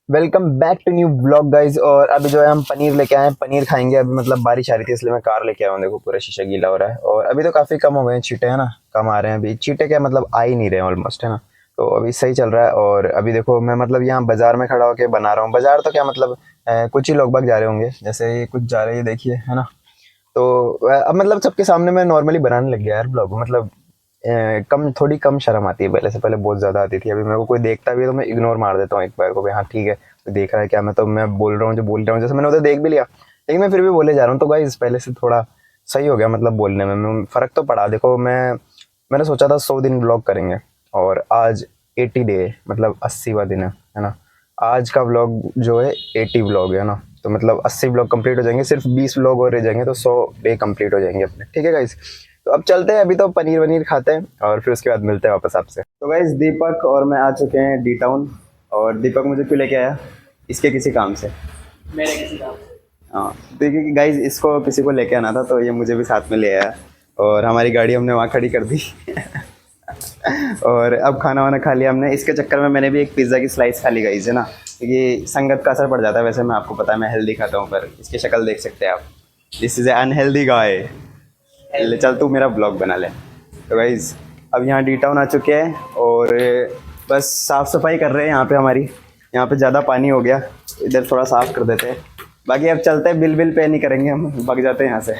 Welcome back to new blog guys. और अभी जो है हम पनीर लेके आए हैं, पनीर खाएंगे। अभी मतलब बारिश आ रही थी इसलिए मैं कार लेके आया हूँ। देखो पूरा शीशा गीला हो रहा है और अभी तो काफ़ी कम हो गए हैं चींटे, है ना। कम आ रहे हैं अभी चींटे, क्या मतलब आ ही नहीं रहे हैं ऑलमोस्ट, है ना। तो अभी सही चल रहा है। और अभी देखो मैं मतलब यहाँ बाजार में खड़ा होकर बना रहा हूँ। बाजार तो क्या मतलब कुछ ही लोग बाग जा रहे होंगे, जैसे ये कुछ जा रहे हैं देखिए, है ना। तो अब मतलब सबके सामने मैं नॉर्मली बनाने लग गया यार ब्लॉग। मतलब कम थोड़ी कम शर्म आती है, पहले से पहले बहुत ज़्यादा आती थी। अभी मेरे को कोई देखता भी है तो मैं इग्नोर मार देता हूँ एक बार को, भाई हाँ ठीक है तो देख रहा है क्या, मैं तो मैं बोल रहा हूँ जो बोल रहा हूँ। जैसे मैंने उधर देख भी लिया लेकिन मैं फिर भी बोले जा रहा हूँ। तो गाइस पहले से थोड़ा सही हो गया, मतलब बोलने में फ़र्क तो पड़ा। देखो मैंने सोचा था 100 दिन ब्लॉग करेंगे और आज 80 डे, मतलब 80वां दिन है ना। आज का व्लॉग जो है 80 व्लॉग है ना। तो मतलब 80 व्लॉग कंप्लीट हो जाएंगे, सिर्फ 20 व्लॉग और रह जाएंगे तो 100 डे कंप्लीट हो जाएंगे अपने। ठीक है गाइस, तो अब चलते हैं। अभी तो पनीर वनीर खाते हैं और फिर उसके बाद मिलते हैं वापस आपसे। तो गाइस दीपक और मैं आ चुके हैं डी टाउन। और दीपक मुझे क्यों लेके आया, इसके किसी काम से। मेरे किसी काम से। हाँ, देखिए कि गाइस इसको किसी को लेके आना था तो ये मुझे भी साथ में ले आया और हमारी गाड़ी हमने वहाँ खड़ी कर दी। और अब खाना वाना खा लिया हमने। इसके चक्कर में मैंने भी एक पिज़्ज़ा की स्लाइस खा ली गाइस, है ना, क्योंकि संगत का असर पड़ जाता है। वैसे मैं आपको पता है मैं हेल्दी खाता हूँ, पर इसकी शक्ल देख सकते हैं आप। दिस इज़ ए अनहेल्दी गाय। ले चल तू मेरा ब्लॉग बना ले। तो गाइज अब यहाँ डी टाउन आ चुके हैं और बस साफ़ सफाई कर रहे हैं यहाँ पे हमारी। यहाँ पे ज़्यादा पानी हो गया, इधर थोड़ा साफ़ कर देते हैं। बाकी अब चलते हैं, बिल बिल पे नहीं करेंगे हम, भाग जाते हैं यहाँ से।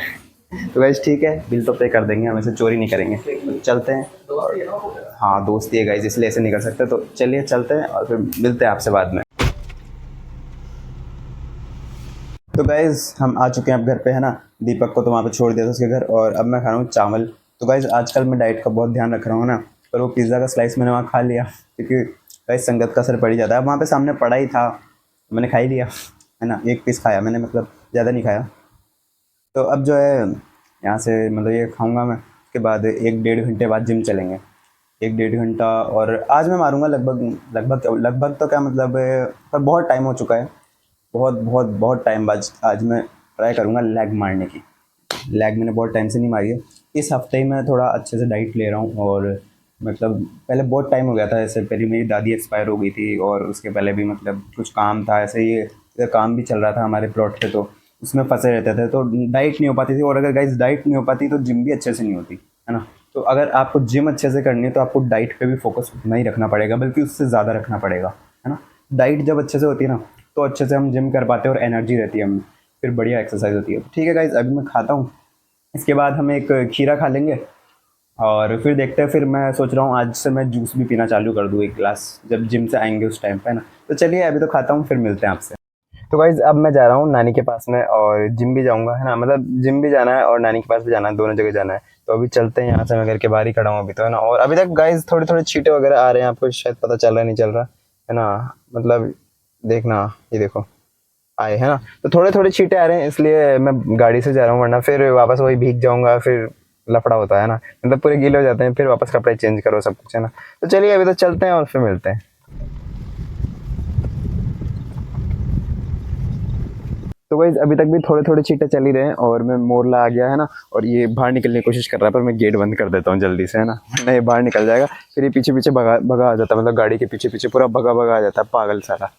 तो गाइज ठीक है, बिल तो पे कर देंगे, हम ऐसे चोरी नहीं करेंगे। तो चलते हैं। हाँ दोस्ती है गाइज, इसलिए ऐसे नहीं कर सकते। तो चलिए चलते हैं और फिर मिलते हैं आपसे बाद में। तो गाइज़ हम आ चुके हैं अब घर पे, है ना। दीपक को तो वहाँ पे छोड़ दिया था उसके घर और अब मैं खा रहा हूँ चावल। तो गाइज़ आजकल मैं डाइट का बहुत ध्यान रख रहा हूँ ना, पर वो पिज़्ज़ा का स्लाइस मैंने वहाँ खा लिया क्योंकि गाइज़ संगत का असर पड़ ही जाता है। अब वहाँ पे सामने पड़ा ही था, मैंने खा ही लिया, है ना। एक पीस खाया मैंने, मतलब ज़्यादा नहीं खाया। तो अब जो है यहाँ से मतलब ये खाऊँगा मैं, उसके बाद 1 डेढ़ घंटे बाद जिम चलेंगे। 1 डेढ़ घंटा और आज मैं मारूँगा लगभग लगभग लगभग तो क्या मतलब, पर बहुत टाइम हो चुका है। बहुत बहुत बहुत टाइम बाद आज मैं ट्राई करूँगा लैग मारने की। लैग मैंने बहुत टाइम से नहीं मारी है। इस हफ्ते ही मैं थोड़ा अच्छे से डाइट ले रहा हूँ। और मतलब पहले बहुत टाइम हो गया था, ऐसे पहले मेरी दादी एक्सपायर हो गई थी और उसके पहले भी मतलब कुछ काम था ऐसे ही, इधर काम भी चल रहा था हमारे प्लॉट पे, तो उसमें फंसे रहते थे तो डाइट नहीं हो पाती थी। और अगर गाइस डाइट नहीं हो पाती तो जिम भी अच्छे से नहीं होती, है ना। तो अगर आपको जिम अच्छे से करनी है तो आपको डाइट पे भी फोकस उतना ही रखना पड़ेगा, बल्कि उससे ज़्यादा रखना पड़ेगा, है ना। डाइट जब अच्छे से होती है ना तो अच्छे से हम जिम कर पाते हैं और एनर्जी रहती है हमें, फिर बढ़िया एक्सरसाइज होती है। ठीक है गाइज, अभी मैं खाता हूँ, इसके बाद हम एक खीरा खा लेंगे और फिर देखते हैं। फिर मैं सोच रहा हूँ आज से मैं जूस भी पीना चालू कर दूँ 1 गिलास, जब जिम से आएंगे उस टाइम पे, है ना। तो चलिए अभी तो खाता हूँ, फिर मिलते हैं आपसे। तो गाइज अब मैं जा रहा हूँ नानी के पास में और जिम भी जाऊँगा, है ना। मतलब जिम भी जाना है और नानी के पास भी जाना है, दोनों जगह जाना है। तो अभी चलते हैं, यहाँ से मैं घर के बाहर ही खड़ा हूँ अभी तो, है ना। और अभी तक गाइज थोड़े थोड़े छींटे वगैरह आ रहे हैं, आपको शायद पता चल रहा नहीं चल रहा, है ना। मतलब देखना, ये देखो आए, है ना। तो थोड़े थोड़े छींटे आ रहे हैं इसलिए मैं गाड़ी से जा रहा हूँ, वरना फिर वापस वही भीग जाऊंगा, फिर लफड़ा होता है ना। मतलब पूरे गीले हो जाते हैं, फिर वापस कपड़े चेंज करो सब कुछ, है ना। तो चलिए अभी तो चलते हैं और फिर मिलते हैं। तो गाइस अभी तक भी थोड़े थोड़े छींटे चल ही रहे हैं और मैं मोरला आ गया, है ना। और ये बाहर निकलने की कोशिश कर रहा है, पर मैं गेट बंद कर देता हूँ जल्दी से, है ना, वरना ये बाहर निकल जाएगा। फिर ये पीछे पीछे भगा भगा आ जाता है, मतलब गाड़ी के पीछे पीछे पूरा भगा भगा आ जाता है, पागल सारा।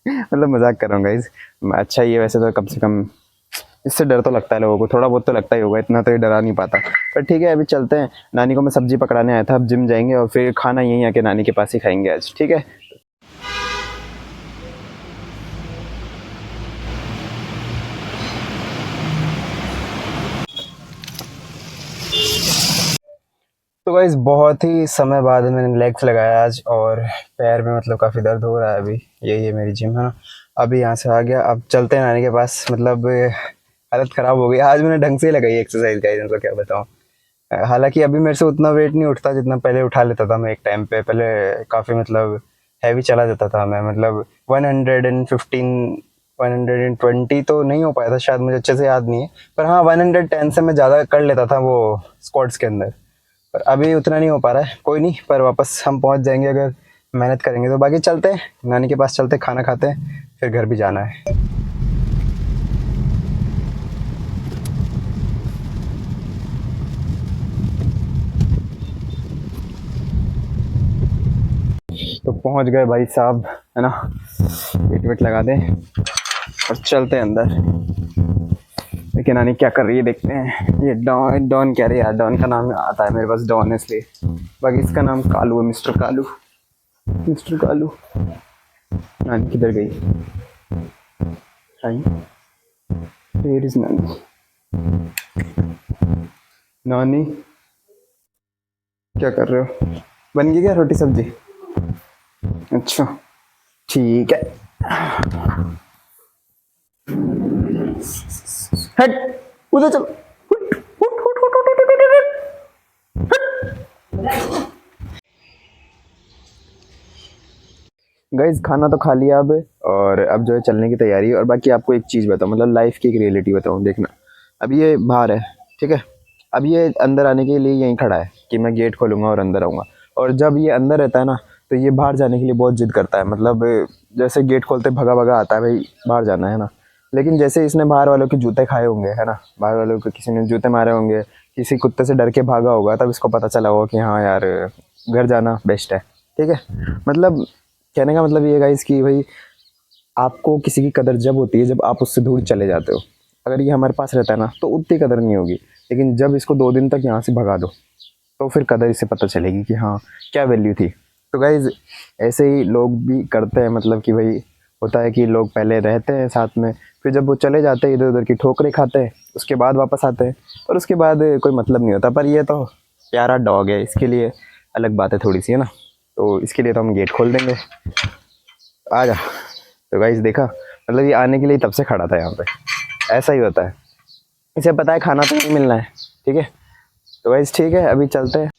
मतलब मजाक कर रहा हूँ गाइस। अच्छा ही है वैसे तो, कम से कम इससे डर तो लगता है लोगों को, थोड़ा बहुत तो लगता ही होगा, इतना तो ये डरा नहीं पाता। पर ठीक है अभी चलते हैं। नानी को मैं सब्जी पकड़ाने आया था, अब जिम जाएंगे और फिर खाना यहीं आके नानी के पास ही खाएंगे आज, ठीक है। तो गाइस बहुत ही समय बाद मैंने लेग्स लगाया आज और पैर में मतलब काफ़ी दर्द हो रहा है अभी। यही है मेरी जिम, है ना। अभी यहाँ से आ गया, अब चलते हैं नानी के पास। मतलब हालत ख़राब हो गई आज, मैंने ढंग से ही लगाई एक्सरसाइज गाइस, मतलब क्या बताऊँ। हालांकि अभी मेरे से उतना वेट नहीं उठता जितना पहले उठा लेता था मैं एक टाइम पे। पहले काफ़ी मतलब हैवी चला जाता था मैं, मतलब 115 120 तो नहीं हो पाया था शायद, मुझे अच्छे से याद नहीं है। पर हाँ 110 से मैं ज़्यादा कर लेता था वो स्क्वाट्स के अंदर। पर अभी उतना नहीं हो पा रहा है, कोई नहीं, पर वापस हम पहुंच जाएंगे अगर मेहनत करेंगे तो। बाकी चलते हैं नानी के पास, चलते खाना खाते हैं, फिर घर भी जाना है। तो पहुंच गए भाई साहब, है ना। वेट वेट लगा दें और चलते हैं अंदर। लेकिन नानी क्या कर रही है देखते हैं। ये डॉन डॉन कह रही है यार, डॉन का नाम आता है मेरे पास, डॉन है इसलिए। बाकी इसका नाम कालू है, मिस्टर कालू, मिस्टर कालू। नानी किधर गई? Where is नानी? नानी क्या कर रहे हो? बन गई क्या रोटी सब्जी? अच्छा ठीक है। हट, उधर चल। गाइज खाना तो खा लिया अब, और अब जो है चलने की तैयारी है। और बाकी आपको एक चीज़ बताऊँ, मतलब लाइफ की एक रियलिटी बताऊँ, देखना। अब ये बाहर है, ठीक है। अब ये अंदर आने के लिए यहीं खड़ा है कि मैं गेट खोलूँगा और अंदर आऊँगा। और जब ये अंदर रहता है ना, तो ये बाहर जाने के लिए बहुत जिद करता है। मतलब जैसे गेट खोलते भगा भगा आता है, भाई बाहर जाना है ना। लेकिन जैसे इसने बाहर वालों के जूते खाए होंगे, है ना, बाहर वालों को किसी ने जूते मारे होंगे, किसी कुत्ते से डर के भागा होगा, तब इसको पता चला होगा कि हाँ यार, घर जाना बेस्ट है, ठीक है। मतलब कहने का मतलब ये गाइस कि भाई आपको किसी की कदर जब होती है जब आप उससे दूर चले जाते हो। अगर ये हमारे पास रहता है ना, तो उतनी कदर नहीं होगी। लेकिन जब इसको 2 दिन तक यहाँ से भगा दो, तो फिर कदर इसे पता चलेगी कि हाँ क्या वैल्यू थी। तो गाइज ऐसे ही लोग भी करते हैं, मतलब कि भाई होता है कि लोग पहले रहते हैं साथ में, फिर जब वो चले जाते हैं इधर उधर की ठोकरें खाते हैं, उसके बाद वापस आते हैं, और उसके बाद कोई मतलब नहीं होता। पर ये तो प्यारा डॉग है, इसके लिए अलग बात है थोड़ी सी, है ना। तो इसके लिए तो हम गेट खोल देंगे। आ जा। तो गाइस देखा, मतलब ये आने के लिए तब से खड़ा था यहाँ पे। ऐसा ही होता है, इसे पता है खाना तो नहीं मिलना है, ठीक है। तो गाइस ठीक है, अभी चलते हैं।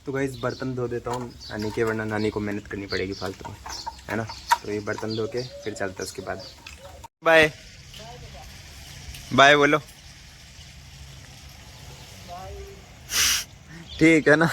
तो गाइस बर्तन धो देता हूँ नानी के, वरना नानी को मेहनत करनी पड़ेगी फालतू में, है ना। तो ये बर्तन धो के फिर चलते हैं उसके बाद। बाय बाय बोलो। ठीक है ना।